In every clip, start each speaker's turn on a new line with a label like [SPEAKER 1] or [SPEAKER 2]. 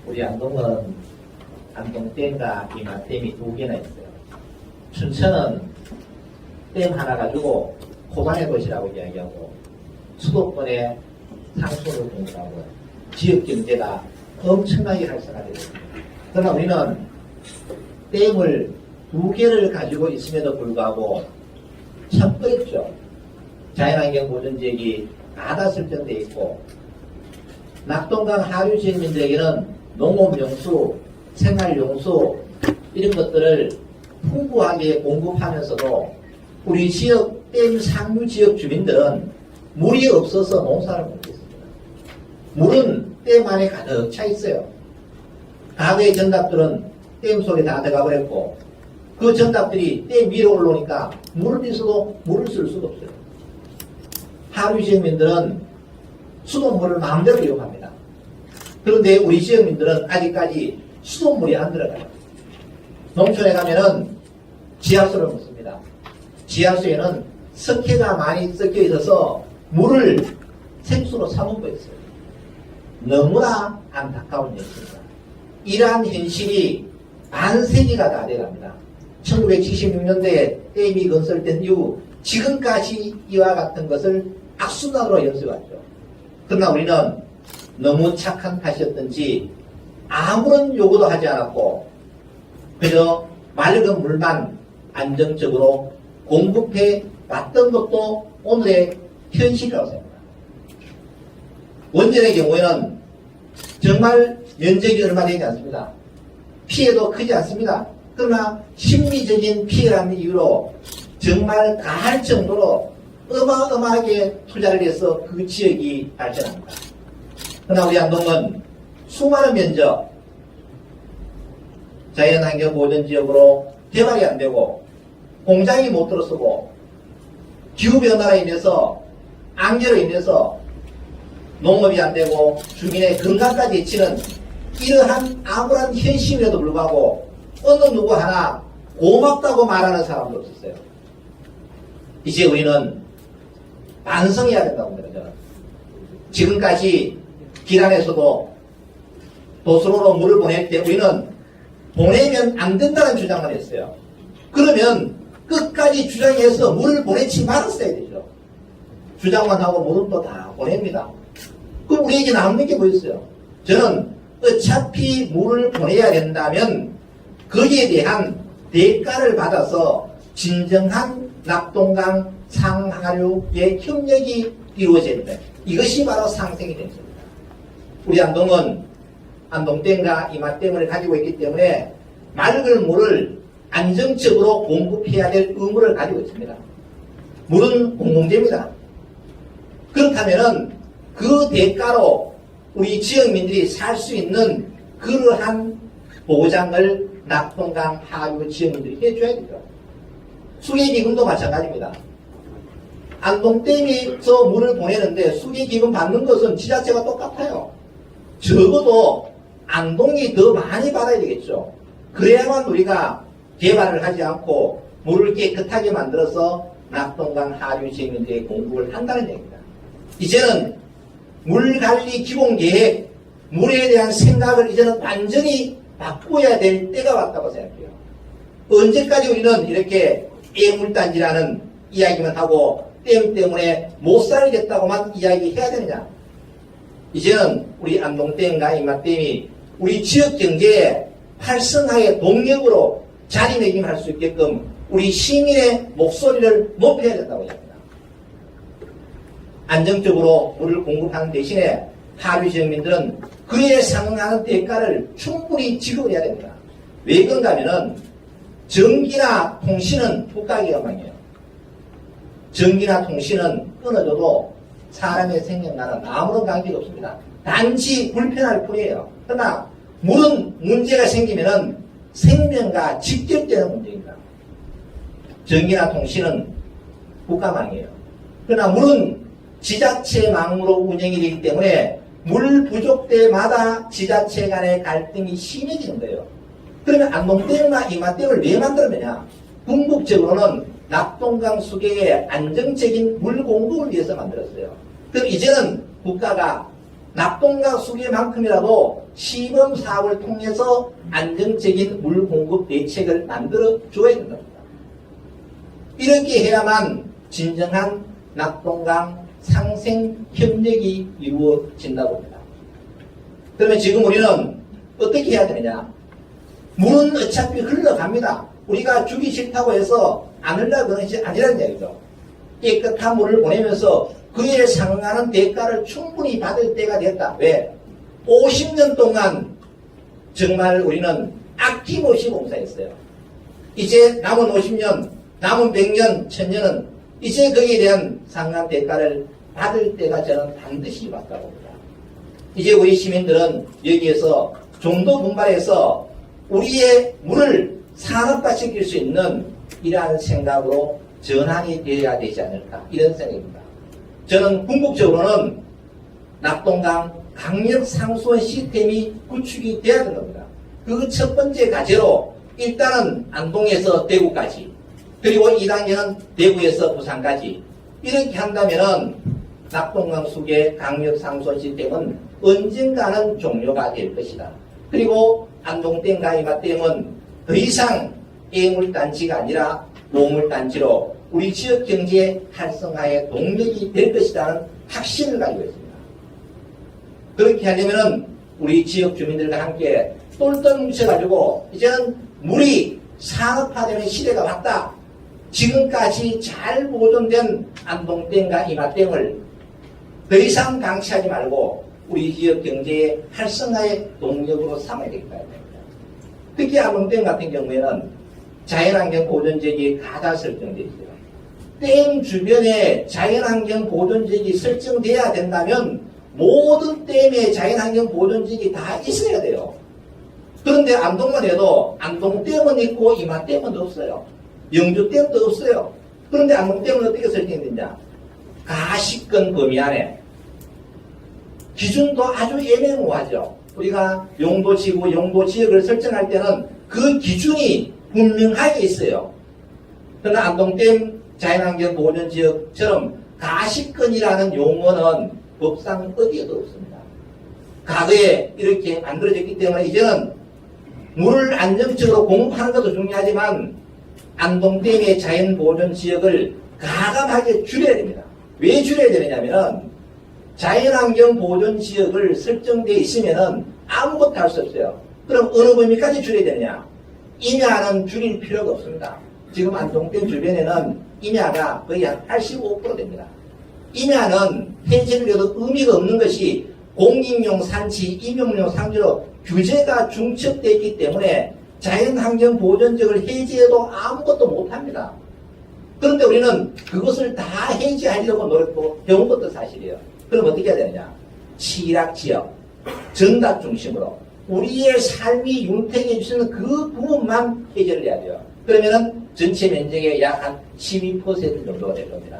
[SPEAKER 1] 우리 안동은 안동댐과 이마댐이 두 개나 있어요. 춘천은 댐 하나 가지고 코바네 도시라고 이야기하고 수도권의 상수를 공부하고 지역 경제가 엄청나게 활성화되고 있습니다. 그러나 우리는 댐을 두 개를 가지고 있음에도 불구하고 첩보했죠. 자연환경 보존지역이 다 설정되어 있고 낙동강 하류 지역민들에게는 농업용수, 생활용수 이런 것들을 풍부하게 공급하면서도 우리 지역 댐 상류 지역 주민들은 물이 없어서 농사를 못했습니다. 물은 댐 안에 가득 차 있어요. 과거의 정답들은 댐 속에 다 들어가 버렸고 그 정답들이 댐 위로 올라오니까 물을 있어도 물을 쓸 수가 없어요. 하류 지역민들은 수돗물을 마음대로 이용합니다. 그런데 우리 지역민들은 아직까지 수돗물이 안 들어가요. 농촌에 가면은 지하수를 먹습니다. 지하수에는 석회가 많이 섞여 있어서 물을 생수로 사먹고 있어요. 너무나 안타까운 일입니다. 이러한 현실이 반세기가 다 돼갑니다. 1976년도에 댐이 건설된 이후 지금까지 이와 같은 것을 악순환으로 연습해왔죠. 그러나 우리는 너무 착한 탓이었던지 아무런 요구도 하지 않았고 그저 맑은 물만 안정적으로 공급해 왔던 것도 오늘의 현실이라고 생각합니다. 원전의 경우에는 정말 면적이 얼마 되지 않습니다. 피해도 크지 않습니다. 그러나 심리적인 피해라는 이유로 정말 가할 정도로 어마어마하게 투자를 해서 그 지역이 발전합니다. 그러나 우리 안동은 수많은 면적 자연환경 보존지역으로 개발이 안 되고 공장이 못 들어서고 기후변화로 인해서 안개로 인해서 농업이 안 되고 주민의 건강까지 해치는 이러한 암울한 현실임에도 불구하고 어느 누구 하나 고맙다고 말하는 사람도 없었어요. 이제 우리는 반성해야 된다고 봅니다. 저는. 지금까지 기란에서도 도수로로 물을 보낼 때 우리는 보내면 안 된다는 주장을 했어요. 그러면 끝까지 주장해서 물을 보내지 말았어야 되죠. 주장만 하고 물은 또 다 보냅니다. 그럼 우리에게 남는 게 뭐 있어요? 저는 어차피 물을 보내야 된다면 거기에 대한 대가를 받아서 진정한 낙동강 상하류의 협력이 이루어져야 된다. 이것이 바로 상생이 된 겁니다. 우리 안동은 안동댐과 이마댐을 가지고 있기 때문에 맑은 물을 안정적으로 공급해야 될 의무를 가지고 있습니다. 물은 공공재입니다. 그렇다면 그 대가로 우리 지역민들이 살 수 있는 그러한 보장을 낙동강 하류 지역민들이 해줘야 되죠. 수계기금도 마찬가지입니다. 안동댐에서 물을 보내는데 수계기금 받는 것은 지자체가 똑같아요. 적어도 안동이 더 많이 받아야 되겠죠. 그래야만 우리가 개발을 하지 않고 물을 깨끗하게 만들어서 낙동강 하류 지역민들의 공급을 한다는 얘기입니다. 이제는 물관리 기본계획, 물에 대한 생각을 이제는 완전히 바꿔야 될 때가 왔다고 생각해요. 언제까지 우리는 이렇게 애물단지라는 이야기만 하고 댐 때문에 못 살겠다고만 이야기해야 되느냐. 이제는 우리 안동댐과 이마댐이 우리 지역경제의 활성화의 동력으로 자리매김할 수 있게끔 우리 시민의 목소리를 높여야 된다고 합니다. 안정적으로 물을 공급하는 대신에 하류 지역민들은 그에 상응하는 대가를 충분히 지급해야 됩니다. 왜 그런가 하면은 전기나 통신은 국가기관망이에요. 전기나 통신은 끊어져도 사람의 생명과는 아무런 관계가 없습니다. 단지 불편할 뿐이에요. 그러나 물은 문제가 생기면은 생명과 직결되는 문제입니다. 전기나 통신은 국가망이에요. 그러나 물은 지자체망으로 운영이 되기 때문에 물 부족 때마다 지자체 간의 갈등이 심해지는 거예요. 그러면 안동댐과 이마댐을 왜 만들었느냐? 궁극적으로는 낙동강 수계의 안정적인 물 공급을 위해서 만들었어요. 그럼 이제는 국가가 낙동강 수계만큼이라도 시범 사업을 통해서 안정적인 물 공급 대책을 만들어 줘야 된다. 이렇게 해야만 진정한 낙동강 상생 협력이 이루어진다고 합니다. 그러면 지금 우리는 어떻게 해야 되느냐? 물은 어차피 흘러갑니다. 우리가 주기 싫다고 해서 안 흘러가는 것이 아니라는 얘기죠. 깨끗한 물을 보내면서 그에 상응하는 대가를 충분히 받을 때가 됐다. 왜? 50년 동안 정말 우리는 아낌없이 봉사했어요. 이제 남은 50년, 남은 100년, 1000년은 이제 거기에 대한 상응한 대가를 받을 때가 저는 반드시 왔다고 봅니다. 이제 우리 시민들은 여기에서 좀 더 분발해서 우리의 물을 산업화시킬 수 있는 이러한 생각으로 전환이 되어야 되지 않을까, 이런 생각입니다. 저는 궁극적으로는 낙동강 강력 상수원 시스템이 구축이 돼야 되는 겁니다. 그 첫 번째 과제로 일단은 안동에서 대구까지, 그리고 2단계는 대구에서 부산까지 이렇게 한다면은 낙동강 수계 강력 상수원 시스템은 언젠가는 종료가 될 것이다. 그리고 안동댐과 이마댐은 더 이상 애물단지가 아니라 노물단지로 우리 지역 경제 활성화의 동력이 될 것이라는 확신을 가지고 있습니다. 그렇게 하려면은 우리 지역 주민들과 함께 똘똘 뭉쳐가지고 이제는 물이 산업화되는 시대가 왔다. 지금까지 잘 보존된 안동댐과 이마댐을 더 이상 방치하지 말고 우리 지역 경제의 활성화의 동력으로 삼아야 되겠다. 특히 안동댐 같은 경우에는 자연환경 보존지역이 가다 설정되어 있어요. 댐 주변에 자연환경 보존지역이 설정돼야 된다면 모든 댐에 자연환경 보존지역이 다 있어야 돼요. 그런데 안동만 해도 안동댐은 있고 이마댐은 없어요. 영주댐도 없어요. 그런데 안동댐은 어떻게 설정됐냐? 가시권 범위 안에 기준도 아주 애매모호하죠. 우리가 용도지구, 용도지역을 설정할 때는 그 기준이 분명하게 있어요. 그러나 안동댐 자연환경보존지역처럼 가시권이라는 용어는 법상 어디에도 없습니다. 과거에 이렇게 만들어졌기 때문에 이제는 물을 안정적으로 공급하는 것도 중요하지만 안동댐의 자연보존지역을 가감하게 줄여야 됩니다. 왜 줄여야 되느냐면 자연환경 보존지역을 설정되어 있으면은 아무것도 할 수 없어요. 그럼 어느 범위까지 줄여야 되느냐? 임야는 줄일 필요가 없습니다. 지금 안동댐 주변에는 임야가 거의 한 85% 됩니다. 임야는 해제를 해도 의미가 없는 것이 공익용 산지, 임용용 산지로 규제가 중첩되어 있기 때문에 자연환경 보존지역을 해제해도 아무것도 못합니다. 그런데 우리는 그것을 다 해제하려고 노력도 해온 것도 사실이에요. 그럼 어떻게 해야 되느냐? 취락지역, 전각 중심으로 우리의 삶이 윤택해 주시는 그 부분만 해결을 해야 돼요. 그러면은 전체 면적의 약 한 12% 정도가 될 겁니다.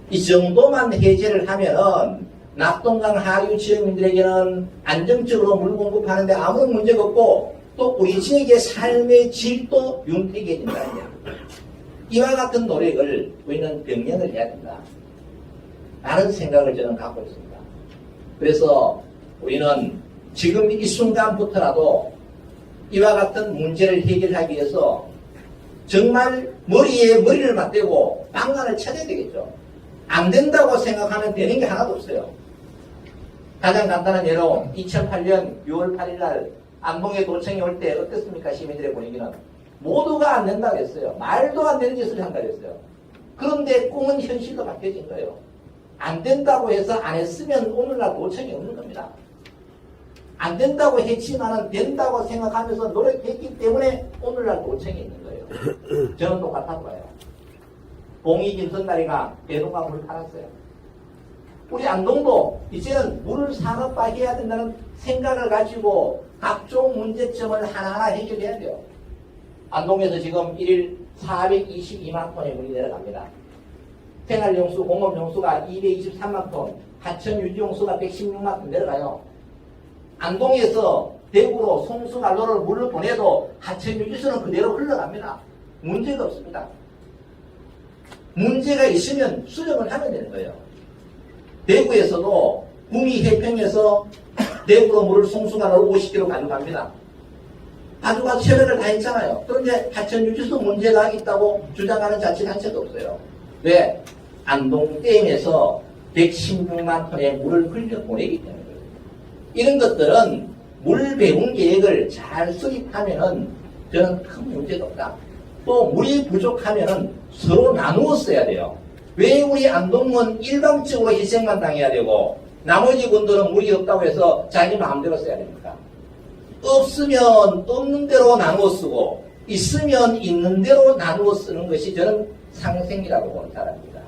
[SPEAKER 1] 이 정도만 해제를 하면은 낙동강 하류 지역민들에게는 안정적으로 물 공급하는데 아무런 문제가 없고 또 우리 지역의 삶의 질도 윤택해진다는 거예요. 이와 같은 노력을 우리는 병행을 해야 된다. 라는 생각을 저는 갖고 있습니다. 그래서 우리는 지금 이 순간부터라도 이와 같은 문제를 해결하기 위해서 정말 머리에 머리를 맞대고 방안을 찾아야 되겠죠. 안 된다고 생각하면 되는 게 하나도 없어요. 가장 간단한 예로 2008년 6월 8일 날 안동에 도청이 올 때 어땠습니까? 시민들의 분위기는 모두가 안 된다고 했어요. 말도 안 되는 짓을 한다고 했어요. 그런데 꿈은 현실로 바뀌어진 거예요. 안 된다고 해서 안 했으면 오늘날 도청이 없는 겁니다. 안 된다고 했지만은 된다고 생각하면서 노력했기 때문에 오늘날 도청이 있는 거예요. 저는 똑같다고 봐요. 봉이 김선다리가 대동강 물을 팔았어요. 우리 안동도 이제는 물을 산업화해야 된다는 생각을 가지고 각종 문제점을 하나하나 해결해야 돼요. 안동에서 지금 1일 422만 톤의 물이 내려갑니다. 생활용수, 공업용수가 223만 톤, 하천 유지용수가 116만 톤 내려가요. 안동에서 대구로 송수갈로를 물을 보내도 하천 유지수는 그대로 흘러갑니다. 문제가 없습니다. 문제가 있으면 수정을 하면 되는 거예요. 대구에서도 구미 해평에서 내부로 물을 송수관으로 50km 가져갑니다. 가져가서 세배를 다 했잖아요. 그런데 하천유지소 문제가 있다고 주장하는 자치단체도 없어요. 왜? 안동댐에서 116만 톤의 물을 흘려보내기 때문에 그래요. 이런 것들은 물 배분 계획을 잘 수립하면은 저는 큰 문제가 없다. 또 물이 부족하면은 서로 나누어 써야 돼요. 왜 우리 안동은 일방적으로 희생만 당해야 되고 나머지 군들은 물이 없다고 해서 자기 마음대로 써야 됩니까? 없으면 없는 대로 나누어 쓰고 있으면 있는 대로 나누어 쓰는 것이 저는 상생이라고 보는 사람입니다.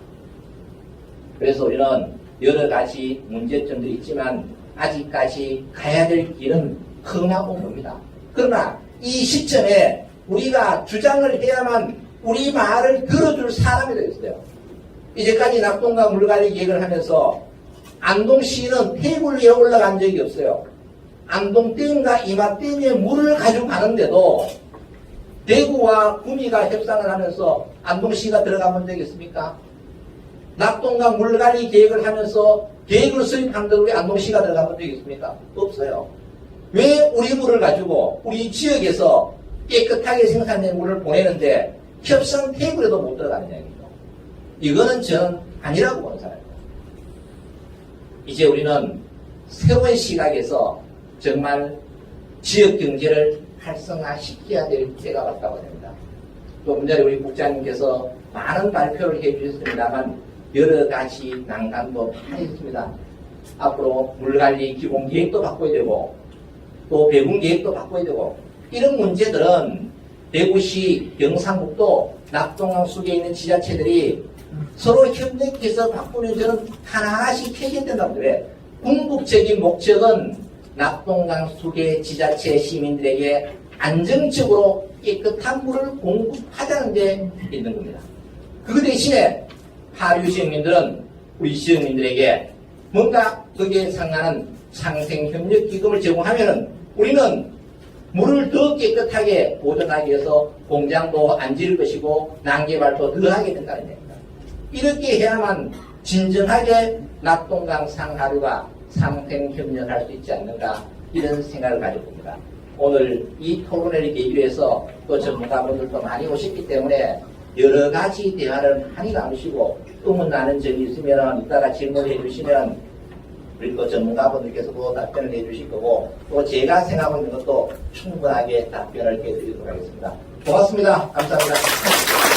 [SPEAKER 1] 그래서 우리는 여러 가지 문제점들이 있지만 아직까지 가야 될 길은 험하고 멉니다. 그러나 이 시점에 우리가 주장을 해야만 우리 말을 들어줄 사람이 되겠어요. 이제까지 낙동강 물관리 계획을 하면서 안동시는 해굴 위에 올라간 적이 없어요. 안동댐과 이마댐에 물을 가지고 가는데도 대구와 구미가 협상을 하면서 안동시가 들어가 본 적이 있습니까? 낙동강 물관리 계획을 하면서 계획을 수립한다고 왜 안동시가 들어가 본 적이 있습니까? 없어요. 왜 우리 물을 가지고 우리 지역에서 깨끗하게 생산된 물을 보내는데 협상 테이블에도 못 들어가느냐 이거죠. 이거는 저는 아니라고 보는 사람입니다. 이제 우리는 새로운 시각에서 정말 지역 경제를 활성화시켜야 될 때가 왔다고 합니다. 조금 전에 우리 국장님께서 많은 발표를 해주셨습니다만 여러 가지 난관도 많이 있습니다. 앞으로 물관리 기본계획도 바꿔야 되고 또 배분계획도 바꿔야 되고 이런 문제들은 대구시, 경상북도, 낙동강 속에 있는 지자체들이 서로 협력해서 바꾸면 저는 하나하나씩 해야 된다고 왜? 궁극적인 목적은 낙동강 속의 지자체 시민들에게 안정적으로 깨끗한 물을 공급하자는 데 있는 겁니다. 그 대신에 하류 지역민들은 우리 지역민들에게 뭔가 거기에 상관한 상생협력기금을 제공하면은 우리는 물을 더 깨끗하게 보존하기 위해서 공장도 안 지을 것이고 난개발도 더 하게 된다는 얘기입니다. 이렇게 해야만 진정하게 낙동강 상하류가 상생협력할 수 있지 않는가 이런 생각을 가지고 봅니다. 오늘 이 토론회를 계기로 해서 또 전문가분들도 많이 오셨기 때문에 여러 가지 대화를 많이 나누시고 의문나는 점이 있으면 이따가 질문해 주시면 우리 또 전문가분들께서도 답변을 해주실 거고 또 제가 생각하고 있는 것도 충분하게 답변을 해드리도록 하겠습니다. 고맙습니다. 감사합니다.